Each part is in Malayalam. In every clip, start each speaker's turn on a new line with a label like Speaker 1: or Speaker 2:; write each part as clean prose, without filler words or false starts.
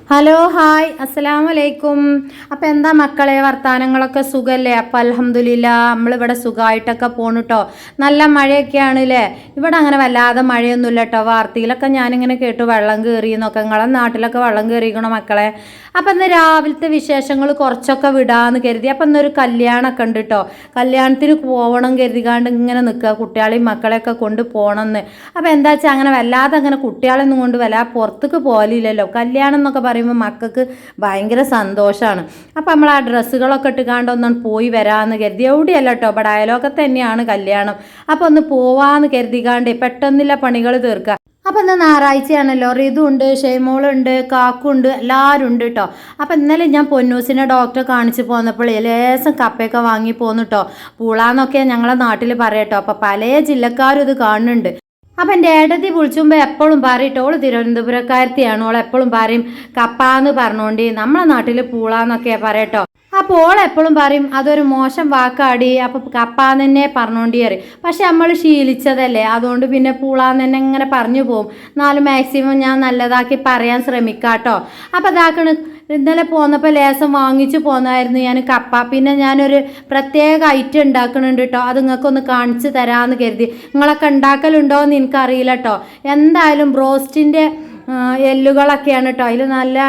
Speaker 1: ഹലോ ഹായ് അസ്സലാമു അലൈക്കും. അപ്പോൾ എന്താ മക്കളെ വർത്താനങ്ങളൊക്കെ സുഖമല്ലേ? അപ്പോൾ അൽഹംദുലില്ലാ നമ്മളിവിടെ സുഖമായിട്ടൊക്കെ പോണു കേട്ടോ. നല്ല മഴയൊക്കെയാണ് അല്ലേ? ഇവിടെ അങ്ങനെ വല്ലാതെ മഴയൊന്നുമില്ല കേട്ടോ. വാർത്തയിലൊക്കെ ഞാനിങ്ങനെ കേട്ടു വെള്ളം കയറിയെന്നൊക്കെ. നിങ്ങളെ നാട്ടിലൊക്കെ വെള്ളം കയറിക്കണോ മക്കളെ? അപ്പം ഇന്ന് രാവിലത്തെ വിശേഷങ്ങൾ കുറച്ചൊക്കെ വിടാമെന്ന് കരുതി. അപ്പം ഇന്നൊരു കല്യാണമൊക്കെ ഉണ്ട് കേട്ടോ. കല്യാണത്തിന് പോകണം കരുതിക്കാണ്ട് ഇങ്ങനെ നിൽക്കുക, കുട്ടികളെയും മക്കളെയൊക്കെ കൊണ്ട് പോകണമെന്ന്. അപ്പോൾ എന്താ വെച്ചാൽ അങ്ങനെ വല്ലാതെ അങ്ങനെ കുട്ടികളൊന്നും കൊണ്ട് വല്ലാതെ പുറത്തേക്ക് പോകലില്ലല്ലോ. കല്യാണം എന്നൊക്കെ പറയുമ്പോൾ മക്കൾക്ക് ഭയങ്കര സന്തോഷമാണ്. അപ്പം നമ്മൾ ആ ഡ്രസ്സുകളൊക്കെ ഇട്ടുകാണ്ട് ഒന്നാണ് പോയി വരാമെന്ന് കരുതി. എവിടെയല്ല കേട്ടോ, ഇവിടെ അയലോക്കത്ത് തന്നെയാണ് കല്യാണം. അപ്പോൾ ഒന്ന് പോവാമെന്ന് കരുതിക്കാണ്ട് പെട്ടെന്നില്ല പണികൾ തീർക്കുക. അപ്പം ഇന്ന് ഞായറാഴ്ചയാണല്ലോ. റിതുണ്ട്, ഷെയ്മോളുണ്ട്, കാക്കുണ്ട്, എല്ലാവരും ഉണ്ട് കേട്ടോ. അപ്പം ഇന്നലെ ഞാൻ പൊന്നൂസിനെ ഡോക്ടറെ കാണിച്ച് പോന്നപ്പോൾ ലേശം കപ്പയൊക്കെ വാങ്ങി പോന്നു കേട്ടോ. പൂളാന്നൊക്കെ ഞങ്ങളെ നാട്ടിൽ പറയട്ടോ. അപ്പം പല ജില്ലക്കാരും ഇത് കാണുന്നുണ്ട്. അപ്പം എൻ്റെ ഏട്ടത്തി വിളിച്ചുമ്പോൾ എപ്പോഴും പറയട്ടോ, ഓള് തിരുവനന്തപുരക്കാരത്തിയാണ്, ഓൾ എപ്പോഴും പറയും കപ്പാന്ന് പറഞ്ഞോണ്ട്. നമ്മളെ നാട്ടിൽ പൂളാന്നൊക്കെ പറയട്ടോ. അപ്പോൾ ഓൾ എപ്പോഴും പറയും അതൊരു മോശം വാക്കാടി, അപ്പം കപ്പാന്ന് തന്നെ പറഞ്ഞോണ്ടി പറയും. പക്ഷെ നമ്മൾ ശീലിച്ചതല്ലേ, അതുകൊണ്ട് പിന്നെ പൂളാന്ന് തന്നെ ഇങ്ങനെ പറഞ്ഞു പോകും. എന്നാലും മാക്സിമം ഞാൻ നല്ലതാക്കി പറയാൻ ശ്രമിക്കാട്ടോ. അപ്പം അതാക്കണ് ഇന്നലെ പോന്നപ്പോൾ ലേസം വാങ്ങിച്ചു പോന്നായിരുന്നു ഞാൻ കപ്പ. പിന്നെ ഞാനൊരു പ്രത്യേക ഐറ്റം ഉണ്ടാക്കുന്നുണ്ട് കേട്ടോ. അത് നിങ്ങൾക്കൊന്ന് കാണിച്ചു തരാമെന്ന് കരുതി. നിങ്ങളൊക്കെ ഉണ്ടാക്കലുണ്ടോ എന്ന് എനിക്കറിയില്ല കേട്ടോ. എന്തായാലും ബ്രോസ്റ്റിൻ്റെ എല്ലുകളൊക്കെയാണ് കേട്ടോ. അതിൽ നല്ല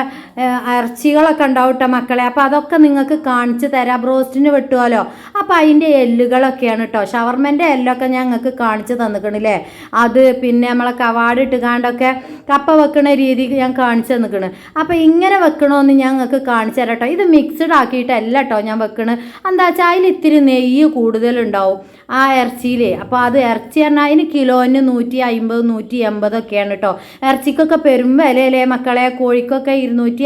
Speaker 1: ഇറച്ചികളൊക്കെ ഉണ്ടാവും കേട്ടോ മക്കളെ. അപ്പോൾ അതൊക്കെ നിങ്ങൾക്ക് കാണിച്ചു തരാം. ബ്രോസ്റ്റിന് വെട്ടുമല്ലോ, അപ്പോൾ അതിൻ്റെ എല്ലുകളൊക്കെയാണ് കേട്ടോ. ഷവർമൻ്റെ എല്ലൊക്കെ ഞാൻ നിങ്ങൾക്ക് കാണിച്ചു തന്നിക്കണില്ലേ. അത് പിന്നെ നമ്മളെ കവാട് ഇട്ടുകാണ്ടൊക്കെ കപ്പ വെക്കണ രീതി ഞാൻ കാണിച്ചു തന്നിക്കണ്. അപ്പോൾ ഇങ്ങനെ വെക്കണമെന്ന് ഞാൻ നിങ്ങൾക്ക് കാണിച്ചു തരാം കേട്ടോ. ഇത് മിക്സഡ് ആക്കിയിട്ടല്ല കേട്ടോ ഞാൻ വെക്കണത്. എന്താ വെച്ചാൽ അതിൽ ഇത്തിരി നെയ്യ് കൂടുതലുണ്ടാവും ആ ഇറച്ചിയിൽ. അപ്പോൾ അത് ഇറച്ചി പറഞ്ഞാൽ അതിന് കിലോന് 150 180 കേട്ടോ. ഇറച്ചിക്കൊക്കെ പെരും വിലയല്ലേ മക്കളെ. കോഴിക്കൊക്കെ 250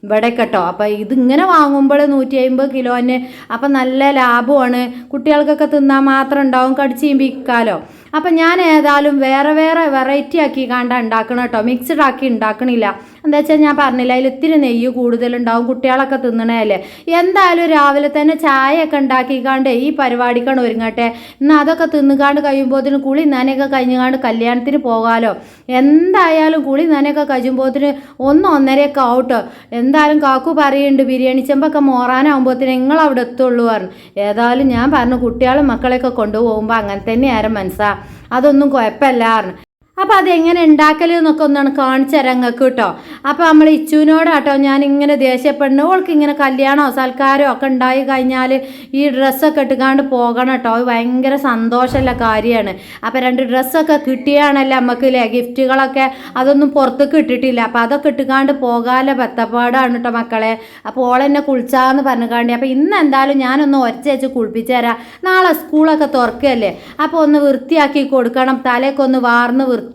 Speaker 1: ഇവിടെ കേട്ടോ. അപ്പോൾ ഇതിങ്ങനെ വാങ്ങുമ്പോൾ 150 കിലോന് അപ്പം നല്ല ലാഭമാണ്. കുട്ടികൾക്കൊക്കെ തിന്നാൽ മാത്രം ഉണ്ടാവും, കടിച്ച് വിൽക്കാലോ. അപ്പം ഞാൻ ഏതായാലും വേറെ വേറെ വെറൈറ്റി ആക്കി കണ്ടാണ് ഉണ്ടാക്കണം കേട്ടോ. മിക്സഡ് ആക്കി ഉണ്ടാക്കണില്ല. എന്താ വെച്ചാൽ ഞാൻ പറഞ്ഞില്ല, അതിൽ ഇത്തിരി നെയ്യ് കൂടുതലുണ്ടാവും, കുട്ടികളൊക്കെ തിന്നണല്ലേ. എന്തായാലും രാവിലെ തന്നെ ചായയൊക്കെ ഉണ്ടാക്കിക്കാണ്ട് ഈ പരിപാടിക്കാണ് ഒരുങ്ങട്ടെ. എന്നാൽ അതൊക്കെ തിന്നുകാണ്ട് കഴിയുമ്പോഴത്തേന് കുളി നനയൊക്കെ കഴിഞ്ഞുകാണ്ട് കല്യാണത്തിന് പോകാമല്ലോ. എന്തായാലും കുളി നനയൊക്കെ കഴിയുമ്പോഴത്തേന് 1-1:30 ആവട്ടോ. എന്തായാലും കാക്കു പറയുന്നുണ്ട് ബിരിയാണി ചെമ്പൊക്കെ മോറാനാകുമ്പോഴത്തേന് നിങ്ങൾ അവിടെ എത്തുള്ളൂ പറഞ്ഞു. ഏതായാലും ഞാൻ പറഞ്ഞു കുട്ടികളും മക്കളെയൊക്കെ കൊണ്ടുപോകുമ്പോൾ അങ്ങനെ തന്നെ ആരും മനസ്സാ, അതൊന്നും കുഴപ്പമില്ല പറഞ്ഞു. അപ്പോൾ അതെങ്ങനെ ഉണ്ടാക്കൽ എന്നൊക്കെ ഒന്നാണ് കാണിച്ചു തരാം നിങ്ങൾക്ക് കേട്ടോ. അപ്പോൾ നമ്മൾ ഇച്ചുവിനോടാട്ടോ ഞാനിങ്ങനെ ദേഷ്യപ്പെടുന്നു. ഓൾക്ക് ഇങ്ങനെ കല്യാണമോ സൽക്കാരമോ ഒക്കെ ഉണ്ടായി കഴിഞ്ഞാൽ ഈ ഡ്രസ്സൊക്കെ ഇട്ടുകാണ്ട് പോകണം കേട്ടോ. അത് ഭയങ്കര സന്തോഷമുള്ള കാര്യമാണ്. അപ്പോൾ 2 ഡ്രസ്സൊക്കെ കിട്ടിയാണല്ലോ നമുക്കില്ലേ, ഗിഫ്റ്റുകളൊക്കെ അതൊന്നും പുറത്തേക്ക് ഇട്ടിട്ടില്ല. അപ്പോൾ അതൊക്കെ ഇട്ടുകാണ്ട് പോകാതെ ബത്തപ്പാടാണ് കേട്ടോ മക്കളെ. അപ്പോൾ ഓളെന്നെ കുളിച്ചാന്ന് പറഞ്ഞുകാണ്ടി. അപ്പോൾ ഇന്ന് എന്തായാലും ഞാനൊന്ന് ഒരച്ച് കുളിപ്പിച്ചു തരാം. നാളെ സ്കൂളൊക്കെ തുറക്കുകയല്ലേ, അപ്പോൾ ഒന്ന് വൃത്തിയാക്കി കൊടുക്കണം, തലയൊക്കെ ഒന്ന് വാർന്ന് വൃത്തിയാക്കണം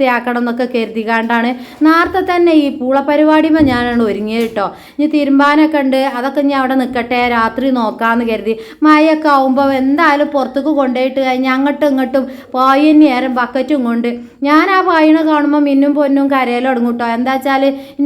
Speaker 1: എന്നൊക്കെ കരുതിക്കാണ്ടാണ് നേരത്തെ തന്നെ ഈ പൂളപ്പരിപാടിയുമ്പോൾ ഞാനാണ് ഒരുങ്ങിയത് കേട്ടോ. ഇനി തിരുമ്പാനൊക്കെ ഉണ്ട്, അതൊക്കെ ഇനി അവിടെ നിൽക്കട്ടെ, രാത്രി നോക്കാമെന്ന് കരുതി. മഴയൊക്കെ ആകുമ്പോൾ എന്തായാലും പുറത്തേക്ക് കൊണ്ടുപോയിട്ട് കഴിഞ്ഞാൽ അങ്ങോട്ടും ഇങ്ങോട്ടും പായിന് നേരം ബക്കറ്റും കൊണ്ട് ഞാൻ ആ പായിനെ കാണുമ്പോൾ മിന്നും പൊന്നും കരയിലും തുടങ്ങും കേട്ടോ. എന്താ വെച്ചാൽ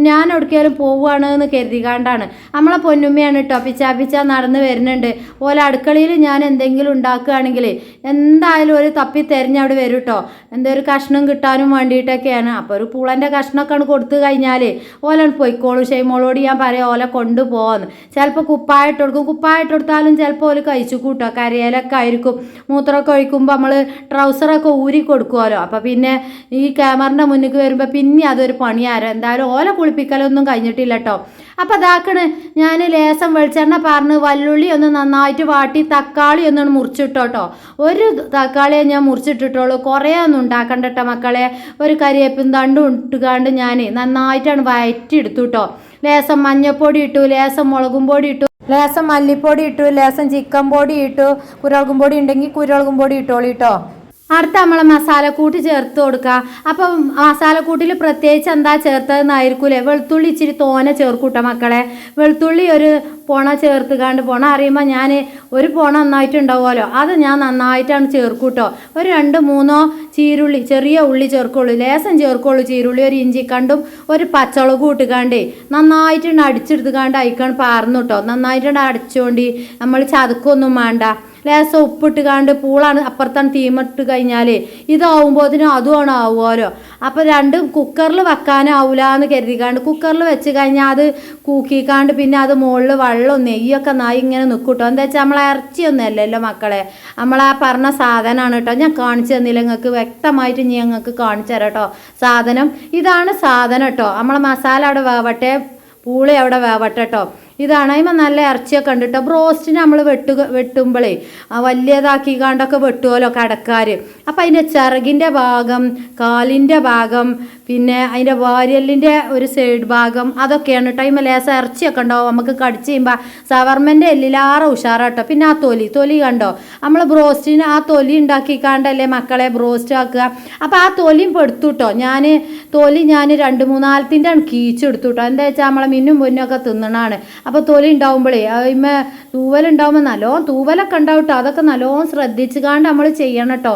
Speaker 1: ഞാൻ എവിടേക്കാലും പോവുകയാണ് എന്ന് കരുതിക്കാണ്ടാണ്. നമ്മളെ പൊന്നുമ്മയാണ് കേട്ടോ പിച്ചാ നടന്ന് വരുന്നുണ്ട്. ഓല അടുക്കളയിൽ ഞാൻ എന്തെങ്കിലും ഉണ്ടാക്കുകയാണെങ്കിൽ എന്തായാലും ഒരു തപ്പി തിരഞ്ഞ് അവിടെ വരും കേട്ടോ. എന്തൊരു കഷ്ണം കിട്ടാനും വേണ്ടിയിട്ടൊക്കെയാണ്. അപ്പോൾ ഒരു പൂളൻ്റെ കഷ്ണമൊക്കെയാണ് കൊടുത്തു കഴിഞ്ഞാൽ ഓലാണ് പൊയ്ക്കോളൂ. ഷെയ്മോളോട് ഞാൻ പറയാം ഓല കൊണ്ടുപോകാമെന്ന്. ചിലപ്പോൾ കുപ്പായിട്ട് കൊടുക്കും, കുപ്പായിട്ട് കൊടുത്താലും ചിലപ്പോൾ ഓല് കഴിച്ചു കൂട്ടോ. കരയിലൊക്കെ ആയിരിക്കും. മൂത്രമൊക്കെ ഒഴിക്കുമ്പോൾ നമ്മൾ ട്രൗസറൊക്കെ ഊരി കൊടുക്കുമല്ലോ. അപ്പോൾ പിന്നെ ഈ ക്യാമറിൻ്റെ മുന്നിലേക്ക് വരുമ്പോൾ പിന്നെ അതൊരു പണിയാരോ. എന്തായാലും ഓല കുളിപ്പിക്കലൊന്നും കഴിഞ്ഞിട്ടില്ല കേട്ടോ. അപ്പോൾ അതാക്കണ് ഞാൻ ലേസം വെളിച്ചെണ്ണ പറഞ്ഞ് വല്ലുള്ളി ഒന്ന് നന്നായിട്ട് വാട്ടി തക്കാളി ഒന്നും മുറിച്ചിട്ടോ. ഒരു തക്കാളിയെ ഞാൻ മുറിച്ചിട്ടിട്ടുള്ളൂ, കുറേ ഒന്നും ഉണ്ടാക്കണ്ട കേട്ടോ മക്കളെ. ഒരു കരിവേപ്പിൻ തണ്ടും ഇട്ടുകാണ്ട് ഞാൻ നന്നായിട്ടാണ് വയറ്റി എടുത്തു കേട്ടോ. ലേസം മഞ്ഞൾപ്പൊടി ഇട്ടു, ലേസം മുളകും പൊടി ഇട്ടു, ലേസം മല്ലിപ്പൊടി ഇട്ടു, ലേസം ചിക്കൻ പൊടി ഇട്ടു, കുരുമുളകും പൊടി ഉണ്ടെങ്കിൽ കുരുമുളകും പൊടി ഇട്ടോളി കേട്ടോ. അടുത്ത നമ്മളെ മസാലക്കൂട്ട് ചേർത്ത് കൊടുക്കുക. അപ്പം മസാലക്കൂട്ടിൽ പ്രത്യേകിച്ച് എന്താ ചേർത്തതെന്നായിരിക്കൂലേ, വെളുത്തുള്ളി ഇച്ചിരി തോനെ ചേർക്കൂട്ടോ മക്കളെ. വെളുത്തുള്ളി ഒരു പൊണ ചേർത്തുകാണ്ട്, പൊണ അറിയുമ്പോൾ ഞാൻ ഒരു പൊണ നന്നായിട്ടുണ്ടാവുമല്ലോ, അത് ഞാൻ നന്നായിട്ടാണ് ചേർക്കൂട്ടോ. ഒരു 2-3 ചീരുള്ളി, ചെറിയ ഉള്ളി ചേർക്കുള്ളൂ, ലേസം ചേർക്കുള്ളൂ ചീരുള്ളി, ഒരു ഇഞ്ചിക്കണ്ടും ഒരു പച്ചമുളകും ഇട്ടുകാണ്ടേ നന്നായിട്ടുണ്ട് അടിച്ചെടുത്തുകാണ്ട് അയക്കാണ് പാർന്നു കേട്ടോ. നന്നായിട്ടുണ്ട് അടിച്ചുകൊണ്ട് നമ്മൾ ചതുക്കൊന്നും വേണ്ട. ലേസം ഉപ്പിട്ട് കാണ്ട് പൂളാണ് അപ്പുറത്താണ് തീമിട്ട് കഴിഞ്ഞാൽ ഇതാവുമ്പോൾ അതുമാണ് ആവുമല്ലോ. അപ്പോൾ രണ്ടും കുക്കറിൽ വെക്കാനാവില്ല എന്ന് കരുതിക്കാണ്ട് കുക്കറിൽ വെച്ച് കഴിഞ്ഞാൽ അത് കൂക്കിക്കാണ്ട് പിന്നെ അത് മുകളിൽ വെള്ളവും നെയ്യൊക്കെ നായി ഇങ്ങനെ നിൽക്കൂട്ടോ. എന്താ വെച്ചാൽ നമ്മളെ ഇറച്ചിയൊന്നും അല്ലല്ലോ മക്കളെ, നമ്മളാ പറഞ്ഞ സാധനമാണ് കേട്ടോ. ഞാൻ കാണിച്ചു തന്നില്ല നിങ്ങൾക്ക്, വ്യക്തമായിട്ട് ഞാൻ നിങ്ങൾക്ക് കാണിച്ചു തരാം കേട്ടോ. സാധനം ഇതാണ് സാധനം കേട്ടോ. നമ്മളെ മസാല അവിടെ വേവട്ടെ, പൂളി അവിടെ വേവട്ടെ കേട്ടോ. ഇതാണ് അതിന് നല്ല ഇറച്ചിയൊക്കെ ഉണ്ട് കേട്ടോ. ബ്രോസ്റ്റിന് നമ്മൾ വെട്ടുമ്പോഴേ വലിയതാക്കി കണ്ടൊക്കെ വെട്ടുമല്ലോ കടക്കാർ. അപ്പം അതിൻ്റെ ചിറകിൻ്റെ ഭാഗം, കാലിൻ്റെ ഭാഗം, പിന്നെ അതിൻ്റെ വാര്യലിൻ്റെ ഒരു സൈഡ് ഭാഗം അതൊക്കെയാണ് കേട്ടോ. അതിന് ലേസം ഇറച്ചിയൊക്കെ ഉണ്ടാവും. നമുക്ക് കടിച്ച് കഴിയുമ്പോൾ സവർമ്മൻ്റെ എല്ലിലാറെ ഉഷാറാട്ടോ. പിന്നെ ആ തൊലി കണ്ടോ, നമ്മൾ ബ്രോസ്റ്റിന് ആ തൊലി ഉണ്ടാക്കിക്കാണ്ടല്ലേ മക്കളെ ബ്രോസ്റ്റ് ആക്കുക. അപ്പോൾ ആ തൊലിയും പെടുത്തു കേട്ടോ. ഞാൻ 2-3 കീച്ചെടുത്തു കേട്ടോ. എന്താ വെച്ചാൽ നമ്മളെ മിന്നും പൊന്നൊക്കെ തിന്നണാണ്. അപ്പോൾ തൊലി ഉണ്ടാവുമ്പോഴേ അതിന്മേ തൂവലുണ്ടാവുമ്പോൾ നല്ലോണം തൂവലൊക്കെ ഉണ്ടാവും കേട്ടോ. അതൊക്കെ നല്ലോണം ശ്രദ്ധിച്ച് കാണ്ട് നമ്മൾ ചെയ്യണം കേട്ടോ.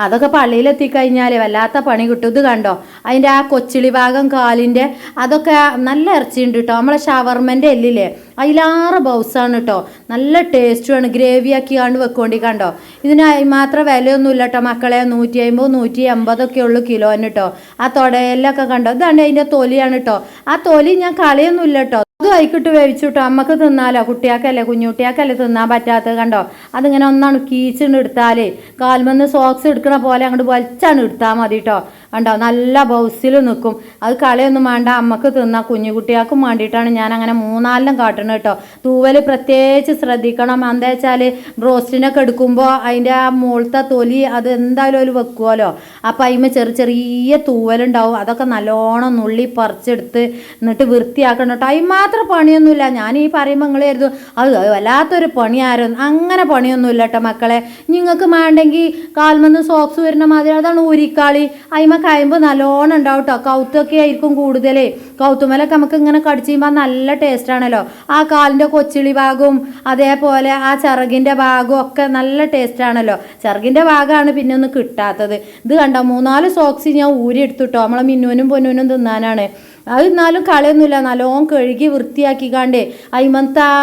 Speaker 1: അതൊക്കെ പള്ളിയിലെത്തിക്കഴിഞ്ഞാൽ വല്ലാത്ത പണി കിട്ടും. ഇത് കണ്ടോ, അതിൻ്റെ ആ കൊച്ചിളി ഭാഗം കാലിൻ്റെ അതൊക്കെ നല്ല ഇറച്ചിയുണ്ട് കേട്ടോ. നമ്മളെ ഷവർമ്മൻ്റെ എല്ലില്ലേ അതിലാറ് ബൗസാണ് കേട്ടോ. നല്ല ടേസ്റ്റുമാണ്. ഗ്രേവി ആക്കി കണ്ട് വെക്കൊണ്ടി. കണ്ടോ, ഇതിന് മാത്രം വിലയൊന്നുമില്ല കേട്ടോ മക്കളെ. 150-180 ഉള്ളു കിലോന് കേട്ടോ. ആ തൊടയിലൊക്കെ കണ്ടോ, ഇതാണ് അതിൻ്റെ തൊലിയാണ് കേട്ടോ. ആ തൊലി ഞാൻ കളയൊന്നുമില്ല കേട്ടോ. അത് വൈകിട്ട് വേവിച്ചു കേട്ടോ. അമ്മക്ക് തിന്നാലോ, കുട്ടിയാക്കല്ലേ കുഞ്ഞുകുട്ടിയാക്കല്ലേ തിന്നാൻ പറ്റാത്തത്. കണ്ടോ, അതിങ്ങനെ ഒന്നാണ് കീച്ചിട്ട് എടുത്താലേ കാൽമന്ന് സോക്സ് എടുക്കണ പോലെ അങ്ങോട്ട് വലിച്ചാണ് എടുത്താൽ മതി കേട്ടോ. കണ്ടോ, നല്ല ബൗസിൽ നിൽക്കും. അത് കളയൊന്നും വേണ്ട, അമ്മക്ക് തിന്നാം. കുഞ്ഞുകുട്ടിയാൾക്കും വേണ്ടിയിട്ടാണ് ഞാൻ അങ്ങനെ 3-4 കാട്ടണം കേട്ടോ. തൂവൽ പ്രത്യേകിച്ച് ശ്രദ്ധിക്കണം. എന്താ വെച്ചാൽ ബ്രോസ്റ്റിനൊക്കെ എടുക്കുമ്പോൾ അതിൻ്റെ ആ മുകളിലത്തെ തൊലി അത് എന്തായാലും ഒരു വെക്കുമല്ലോ. അപ്പം അതിന് ചെറിയ തൂവലുണ്ടാവും. അതൊക്കെ നല്ലോണം നുള്ളി പറിച്ചെടുത്ത് എന്നിട്ട് വൃത്തിയാക്കണം കേട്ടോ. അതിന് മാത്രം പണിയൊന്നുമില്ല. ഞാൻ ഈ പറയുമ്പോൾ നിങ്ങൾ കരുതും അത് വല്ലാത്തൊരു പണിയായിരുന്നു. അങ്ങനെ പണിയൊന്നുമില്ല കേട്ടോ മക്കളെ. നിങ്ങൾക്ക് വേണ്ടെങ്കിൽ കാൽമന്ന് സോക്സ് വരുന്ന മാതിരി അതാണ് ഊരിക്കാളി. അതിമ കഴിയുമ്പോൾ നല്ലോണം ഉണ്ടാവും കേട്ടോ. കൗത്തൊക്കെ ആയിരിക്കും കൂടുതലേ. കൗത്തുമലൊക്കെ നമുക്ക് ഇങ്ങനെ കടിച്ച് കഴിയുമ്പോൾ നല്ല ടേസ്റ്റ് ആണല്ലോ. ആ കാലിൻ്റെ കൊച്ചിളി ഭാഗവും അതേപോലെ ആ ചിറകിൻ്റെ ഭാഗവും ഒക്കെ നല്ല ടേസ്റ്റ് ആണല്ലോ. ചിറകിൻ്റെ ഭാഗമാണ് പിന്നെ ഒന്ന് കിട്ടാത്തത്. ഇത് കണ്ടോ, 3-4 സോക്സ് ഞാൻ ഊരി എടുത്തുട്ടോ. നമ്മളെ മിന്നുവിനും പൊന്നുവിനും തിന്നാനാണ്. അത് എന്നാലും കളയൊന്നുമില്ല. നല്ലോണം കഴുകി വൃത്തിയാക്കിക്കാണ്ടേ അതിമത്തെ ആ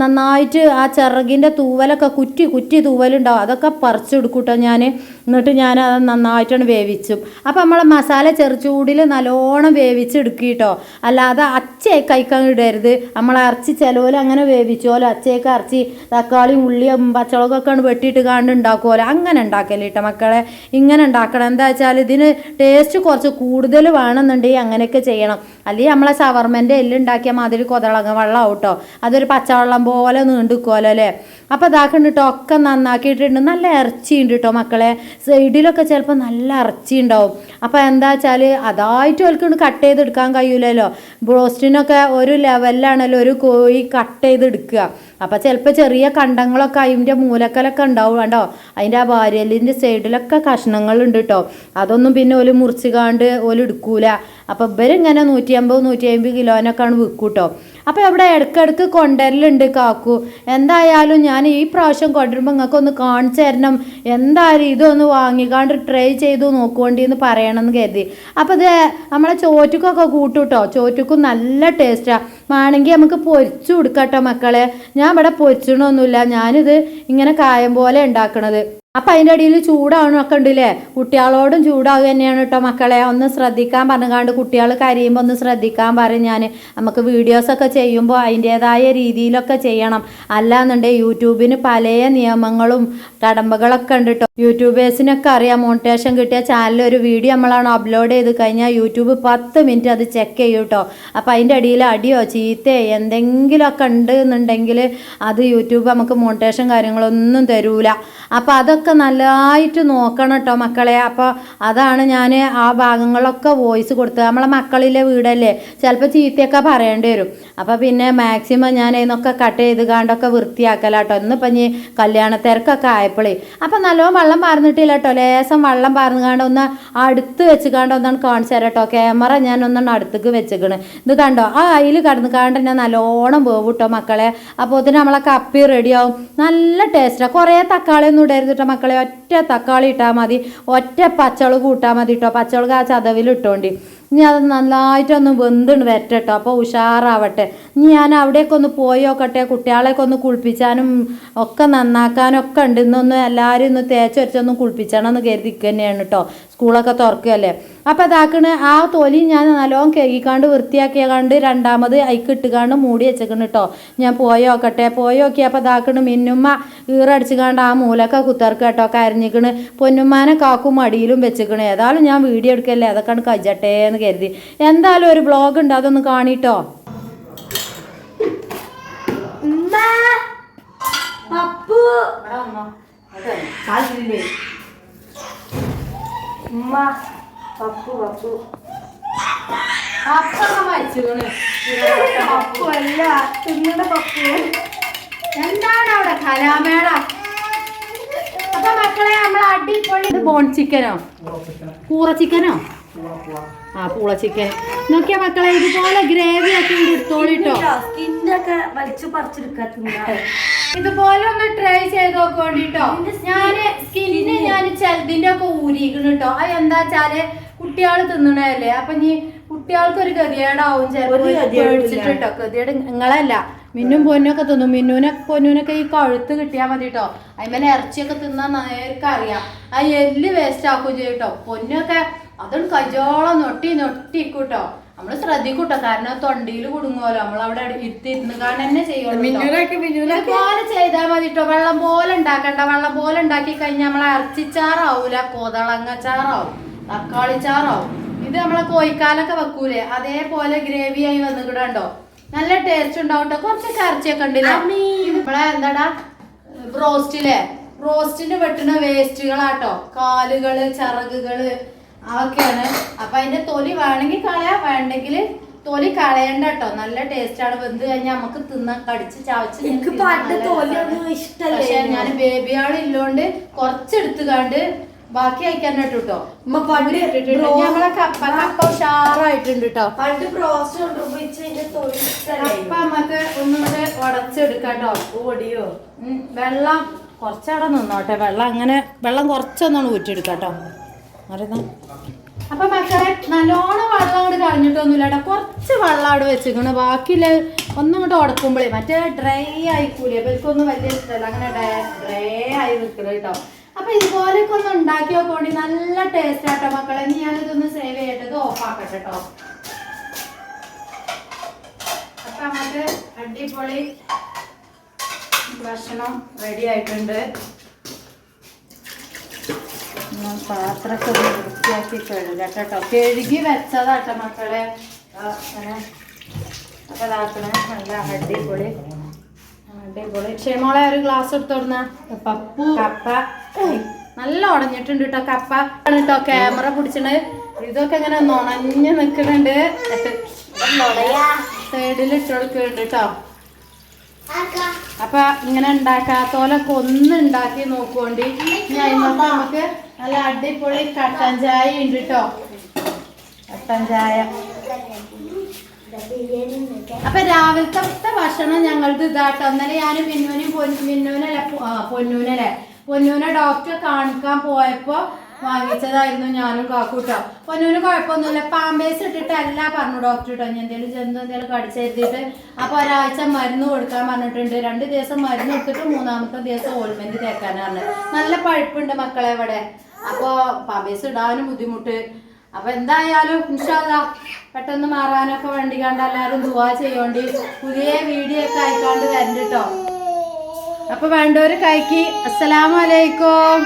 Speaker 1: നന്നായിട്ട് ആ ചിറകിൻ്റെ തൂവലൊക്കെ കുറ്റി തൂവലുണ്ടാവും. അതൊക്കെ പറിച്ചെടുക്കൂട്ടോ ഞാൻ. എന്നിട്ട് ഞാൻ അത് നന്നായിട്ടാണ് വേവിച്ചു. അപ്പം നമ്മളെ മസാല ചെറുചൂടിൽ നല്ലോണം വേവിച്ചെടുക്കുക കേട്ടോ. അല്ലാതെ അച്ചയൊക്കെ കഴിക്കാൻ ഇടരുത്. നമ്മളെ ഇറച്ചി ചിലവോല അങ്ങനെ വേവിച്ചോലോ. അച്ചയൊക്കെ ഇറച്ചി തക്കാളിയും ഉള്ളിയും പച്ചമുളകൊക്കെ വെട്ടിയിട്ട് കാണ്ട് ഉണ്ടാക്കുമല്ലോ. അങ്ങനെ ഉണ്ടാക്കല്ലേ കേട്ടോ മക്കളെ. ഇങ്ങനെ ഉണ്ടാക്കണം. എന്താ വെച്ചാൽ ഇതിന് ടേസ്റ്റ് കുറച്ച് കൂടുതൽ വേണമെന്നുണ്ടെങ്കിൽ അങ്ങനെയൊക്കെ ചെയ്യണം. അല്ലെങ്കിൽ നമ്മളെ ഷവർമ്മൻ്റെ എല്ലുണ്ടാക്കിയ മാതിരി കൊതളങ്ങ വെള്ളം കേട്ടോ. അതൊരു പച്ചവെള്ളം പോലെ നീണ്ടുക്കുമല്ലോ അല്ലേ. അപ്പോൾ ഇതാക്കുന്നുണ്ട് കേട്ടോ. ഒക്കെ നന്നാക്കിയിട്ടുണ്ട്. നല്ല ഇറച്ചി ഉണ്ട് കേട്ടോ മക്കളെ. സൈഡിലൊക്കെ ചിലപ്പോൾ നല്ല ഇറച്ചി ഉണ്ടാവും. അപ്പോൾ എന്താ വെച്ചാൽ അതായിട്ട് അവർക്ക് കട്ട് ചെയ്തെടുക്കാൻ കഴിയില്ലല്ലോ. ബ്രോസ്റ്റിനൊക്കെ ഒരു ലെവലിലാണല്ലോ ഒരു കോഴി കട്ട് ചെയ്തെടുക്കുക. അപ്പോൾ ചിലപ്പോൾ ചെറിയ കണ്ടങ്ങളൊക്കെ അതിൻ്റെ മൂലക്കലൊക്കെ ഉണ്ടാവും. കണ്ടോ, അതിൻ്റെ ആ വാര്യലിൻ്റെ സൈഡിലൊക്കെ കഷ്ണങ്ങളുണ്ട് കേട്ടോ. അതൊന്നും പിന്നെ ഓല് മുറിച്ച് കാണ്ട് ഓല് എടുക്കൂല. അപ്പോൾ ഇവരിങ്ങനെ 150-150 കിലോനൊക്കെയാണ് വിൽക്കൂട്ടോ. അപ്പോൾ ഇവിടെ ഇടയ്ക്കിടയ്ക്ക് കൊണ്ടുവരലുണ്ട് കാക്കു. എന്തായാലും ഞാൻ ഈ പ്രാവശ്യം കൊണ്ടുവരുമ്പോൾ നിങ്ങൾക്ക് ഒന്ന് കാണിച്ചു തരണം. എന്തായാലും ഇതൊന്ന് വാങ്ങിക്കാണ്ട് ട്രൈ ചെയ്തു നോക്കുകൊണ്ടിന്ന് പറയണമെന്ന് കരുതി. അപ്പോൾ ഇത് നമ്മളെ ചോറ്റുക്കൊക്കെ കൂട്ടുട്ടോ. ചോറ്റുക്കും നല്ല ടേസ്റ്റാണ്. വേണമെങ്കിൽ നമുക്ക് പൊരിച്ചു കൊടുക്കട്ടോ മക്കളെ. ഞാൻ ഇവിടെ പൊരിച്ചണമൊന്നുമില്ല. ഞാനിത് ഇങ്ങനെ കായം പോലെ ഉണ്ടാക്കണത്. അപ്പം അതിൻ്റെ അടിയിൽ ചൂടാവണമൊക്കെ ഉണ്ടല്ലേ. കുട്ടികളോടും ചൂടാവുക തന്നെയാണ് കേട്ടോ മക്കളെ. ഒന്ന് ശ്രദ്ധിക്കാൻ പറഞ്ഞുകൊണ്ട് കുട്ടികൾ കരയുമ്പോൾ ഒന്ന് ശ്രദ്ധിക്കാൻ പറയും ഞാൻ. നമുക്ക് വീഡിയോസൊക്കെ ചെയ്യുമ്പോൾ അതിൻ്റേതായ രീതിയിലൊക്കെ ചെയ്യണം. അല്ലാന്നുണ്ടെങ്കിൽ യൂട്യൂബിന് പല നിയമങ്ങളും കടമ്പകളൊക്കെ ഉണ്ട് കേട്ടോ. യൂട്യൂബേഴ്സിനൊക്കെ അറിയാം, മോണിറ്റേഷൻ കിട്ടിയ ചാനലിൽ ഒരു വീഡിയോ നമ്മളാണ് അപ്ലോഡ് ചെയ്ത് കഴിഞ്ഞാൽ യൂട്യൂബ് 10 മിനിറ്റ് അത് ചെക്ക് ചെയ്യും കേട്ടോ. അപ്പോൾ അതിൻ്റെ അടിയിൽ അടിയോ ചീത്തയോ എന്തെങ്കിലുമൊക്കെ ഉണ്ട് എന്നുണ്ടെങ്കിൽ അത് യൂട്യൂബ് നമുക്ക് മോണിറ്റേഷൻ കാര്യങ്ങളൊന്നും തരൂല. അപ്പോൾ അതൊക്കെ നല്ലതായിട്ട് നോക്കണം കേട്ടോ മക്കളെ. അപ്പോൾ അതാണ് ഞാൻ ആ ഭാഗങ്ങളൊക്കെ വോയിസ് കൊടുത്തത്. നമ്മളെ മക്കളിലെ വീടല്ലേ, ചിലപ്പോൾ ചീത്തയൊക്കെ പറയേണ്ടി വരും. അപ്പോൾ പിന്നെ മാക്സിമം ഞാൻ ഇതിനൊക്കെ കട്ട് ചെയ്ത് കാണ്ടൊക്കെ വൃത്തിയാക്കലാട്ടോ. ഇന്നിപ്പം ഇനി കല്യാണത്തിരക്കൊക്കെ ആയപ്പോഴേ അപ്പം നല്ലോണം വെള്ളം പാർന്നിട്ടില്ല കേട്ടോ. ലേശം വെള്ളം പാർന്നുകാണ്ട് ഒന്ന് അടുത്ത് വെച്ചുകാണ്ട് ഒന്നാണ് കാണിച്ചു തരാം കേട്ടോ. ക്യാമറ ഞാൻ ഒന്നാണ് അടുത്തേക്ക് വെച്ചേക്കണ്. ഇത് കണ്ടോ, ആ അതിൽ കടന്ന് കാണ്ട് ഞാൻ നല്ലോണം വേവും കേട്ടോ മക്കളെ. അപ്പോൾ ഇതിന് നമ്മളെ കപ്പി റെഡിയാവും. നല്ല ടേസ്റ്റാണ്. കുറേ തക്കാളി ഒന്നും ഇടരുത് കേട്ടോ മക്കളെ. ഒറ്റ തക്കാളി ഇട്ടാൽ മതി, ഒറ്റ പച്ചമുളക് കൂട്ടാൽ മതി കേട്ടോ. പച്ചമുളക് ആ ചതവിൽ ഇട്ടോണ്ടി. ഇനി അത് നന്നായിട്ടൊന്ന് വെന്തുണ്ട് വരട്ടോ. അപ്പോൾ ഉഷാറാവട്ടെ. ഇനി ഞാൻ അവിടേക്ക് ഒന്ന് പോയി നോക്കട്ടെ. കുട്ടികളെയൊക്കെ ഒന്ന് കുളിപ്പിച്ചാനും ഒക്കെ നന്നാക്കാനും ഒക്കെ ഉണ്ട്. ഇന്നൊന്ന് എല്ലാവരും ഒന്ന് തേച്ചൊരച്ചൊന്നും കുളിപ്പിച്ചണം എന്ന് കരുതിക്കുക തന്നെയാണ് കേട്ടോ. സ്കൂളൊക്കെ തുറക്കുകയല്ലേ. അപ്പോൾ അതാക്കണ് ആ തൊലി ഞാൻ നല്ലോണം കഴുകിക്കാണ്ട് വൃത്തിയാക്കിയാണ്ട് രണ്ടാമത് അയക്ക് ഇട്ടുകാണ്ട് മൂടി വെച്ചേക്കണ് കേട്ടോ. ഞാൻ പോയി നോക്കട്ടെ. പോയി നോക്കിയപ്പോൾ അതാക്കണ് മിന്നുമ്മ ഈറടിച്ചുകാണ്ട് ആ മൂലൊക്കെ കുത്തിറക്കുക കേട്ടോ. കരഞ്ഞിക്കണ്. പൊന്നുമ്മാനെ കാക്കും മടിയിലും വെച്ചേക്കണ്. ഏതായാലും ഞാൻ വീഡിയോ എടുക്കല്ലേ, അതൊക്കെ കഴിച്ചട്ടെ എന്ന് കരുതി. എന്തായാലും ഒരു വ്ളോഗ് ഉണ്ട്, അതൊന്ന് കാണിട്ടോ. എന്താണ് അവിടെ കലാമേള? അപ്പൊ മക്കളെ നമ്മളെ അടിപൊളി ബോൺ ചിക്കനോ കൂറ ചിക്കനോ പൂള ചിക്കൻ നോക്കിയാ മക്കളെ. ഇതുപോലെ ഗ്രേവി ഒക്കെ എടുത്തോളിട്ടോ. ഇതുപോലെ ഒന്ന് ട്രൈ ചെയ്ത് നോക്കോണ്ടിട്ടോ. ഞാന് സ്കിന്നിന് ഞാൻ ചെലതിന്റെ ഒക്കെ ഊരിക്കണം കേട്ടോ. അത് എന്താ വെച്ചാല് കുട്ടികൾ തിന്നണല്ലേ. അപ്പൊ ഇനി കുട്ടികൾക്ക് ഒരു ഗതികേടാവും പേടിച്ചിട്ടോ. ഗതികേട് നിങ്ങളല്ല, മിന്നും പൊന്നൊക്കെ തിന്നും. പൊന്നൂനൊക്കെ ഈ കഴുത്ത് കിട്ടിയാൽ മതി കേട്ടോ. അതിന്മേലെ ഇറച്ചിയൊക്കെ തിന്നാൻ നേർക്ക് അറിയാം. ആ എല്ല് വേസ്റ്റ് ആക്കുകയും ചെയ്യും കേട്ടോ. പൊന്നൊക്കെ അതും കജോളം നൊട്ടിക്കൂട്ടോ. നമ്മള് ശ്രദ്ധിക്കൂട്ടോ, കാരണം തൊണ്ടിയിൽ കുടുങ്ങുമല്ലോ. നമ്മളവിടെ ഇരുന്ന് കാണാൻ തന്നെ ചെയ്യുമല്ലോ. ചെയ്താൽ മതി കേട്ടോ. വെള്ളം പോലെ ഉണ്ടാക്കണ്ട. വെള്ളം പോലെ ഉണ്ടാക്കി കഴിഞ്ഞാൽ നമ്മളെ ഇറച്ചിച്ചാറാവൂല, കൊതളങ്ങച്ചാറാവും, തക്കാളി ചാറാവും. ഇത് നമ്മളെ കോഴിക്കാലൊക്കെ വെക്കൂലേ, അതേപോലെ ഗ്രേവി ആയി വന്നിട്ടുണ്ടോ. നല്ല ടേസ്റ്റ് ഉണ്ടാവും കേട്ടോ. കുറച്ചൊക്കെ ഇറച്ചിയൊക്കെ ഉണ്ടല്ലേ. നമ്മളെ എന്താടാ റോസ്റ്റിന് വെട്ടുന്ന വേസ്റ്റുകളാട്ടോ. കാലുകള്, ചിറകുകള് അതൊക്കെയാണ്. അപ്പൊ അതിന്റെ തൊലി വേണമെങ്കിൽ കളയാ, വേണ്ടെങ്കിൽ തൊലി കളയണ്ട കേട്ടോ. നല്ല ടേസ്റ്റ് ആണ്. വെന്ത് കഴിഞ്ഞാൽ നമുക്ക് തിന്നാൻ കടിച്ച് ചവച്ച്. പക്ഷെ ഞാൻ ബേബിയാൾ ഇല്ലോണ്ട് കുറച്ചെടുത്ത് കണ്ട് ബാക്കി അയക്കാൻ കേട്ടോ. നമ്മളെ കപ്പ ഉഷാറായിട്ടുണ്ട് കേട്ടോ. കപ്പ നമുക്ക് ഒന്നുകൂടെ ഉടച്ചെടുക്കാട്ടോ. ഓടിയോ വെള്ളം കുറച്ചവിടെ നിന്നോട്ടെ. വെള്ളം കുറച്ചൊന്നാണ് ഊറ്റിയെടുക്കാട്ടോ. അറിയാം. അപ്പൊ മക്കളെ നല്ലോണം വെള്ളം അങ്ങോട്ട് കളഞ്ഞിട്ടൊന്നുമില്ല കേട്ടോ. കുറച്ച് വെള്ളം അവിടെ വെച്ചിരിക്കണ്. ബാക്കിയില്ല ഒന്നും ഇങ്ങോട്ട് ഉടക്കുമ്പോഴേ മറ്റേ ഡ്രൈ ആയിക്കൂലേ. അപ്പൊ എനിക്കൊന്നും വലിയ ഇഷ്ടമല്ല അങ്ങനെ ഡ്രൈ ആയി നിൽക്കുന്നത് കേട്ടോ. അപ്പൊ ഇതുപോലെയൊക്കെ ഒന്ന് ഉണ്ടാക്കി നോക്കോണ്ടി. നല്ല ടേസ്റ്റ് ആട്ടോ മക്കളെ. ഇനി ഞാനിതൊന്ന് സേവ് ചെയ്തിട്ട് ഇത് ഓഫ് ആക്കട്ടെ കേട്ടോ. അപ്പൊ നമുക്ക് അടിപൊളി ഭക്ഷണം റെഡി ആയിട്ടുണ്ട്. പാത്രമൊക്കെ ഒന്ന് വൃത്തിയാക്കി കഴുകട്ടോ. കഴുകി വെച്ചതാട്ടോ മക്കളെ. അങ്ങനെ അപ്പൊ ഇതാക്കണേ. നല്ല അടിപൊളി ക്ഷമോളെ ഒരു ഗ്ലാസ് എടുത്തോടുന്ന കപ്പ നല്ല ഉടഞ്ഞിട്ടുണ്ട് കേട്ടോ. കപ്പ ആണ് കേട്ടോ ക്യാമറ പിടിച്ചത്. ഇതൊക്കെ ഇങ്ങനെ നുണഞ്ഞ് നിൽക്കുന്നുണ്ട്. സൈഡിൽ ഇട്ട് കൊടുക്കുന്നുണ്ട് കേട്ടോ. അപ്പൊ ഇങ്ങനെ ഉണ്ടാക്കാത്തോലൊക്കെ ഒന്ന് ഉണ്ടാക്കി നോക്കുകൊണ്ട് നമുക്ക് നല്ല അടിപൊളി കട്ടൻ ചായ ഉണ്ട് കേട്ടോ. കട്ടൻ ചായ. അപ്പൊ രാവിലത്തെ ഭക്ഷണം ഞങ്ങൾക്ക് ഇതാട്ടോ. ഇന്നലെ ഞാൻ പൊന്നൂനെ ഡോക്ടറെ കാണിക്കാൻ പോയപ്പോ വാങ്ങിച്ചതായിരുന്നു ഞാനും കാക്കൂട്ടോ. പൊന്നൂന് കുഴപ്പമൊന്നുമില്ല. പാമ്പേഴ്സ് ഇട്ടിട്ടല്ല പറഞ്ഞു ഡോക്ടർ കേട്ടോ. ഞാൻ എന്തെങ്കിലും കടിച്ചെഴുതിയിട്ട് അപ്പൊ ഒരാഴ്ച മരുന്ന് കൊടുക്കാൻ പറഞ്ഞിട്ടുണ്ട്. 2 ദിവസം മരുന്ന് എടുത്തിട്ട് 3ാമത്തെ ദിവസം ഓൾമെന്റ് തേക്കാനാണ്. നല്ല പഴുപ്പുണ്ട് മക്കളെ ഇവിടെ. അപ്പൊ പാമ്പേഴ്സ് ഇടാനും ബുദ്ധിമുട്ട്. അപ്പൊ എന്തായാലും ഇൻഷാ അല്ലാഹ് പെട്ടെന്ന് മാറാനൊക്കെ വേണ്ടി കണ്ട് എല്ലാവരും ദുആ ചെയ്യോണ്ടി. പുതിയ വീഡിയോ ഒക്കെ ആയിക്കാണ്ട് വരണ്ട കേട്ടോ. അപ്പൊ വേണ്ടവര് കഴിക്കി. അസ്സലാമു അലൈക്കും.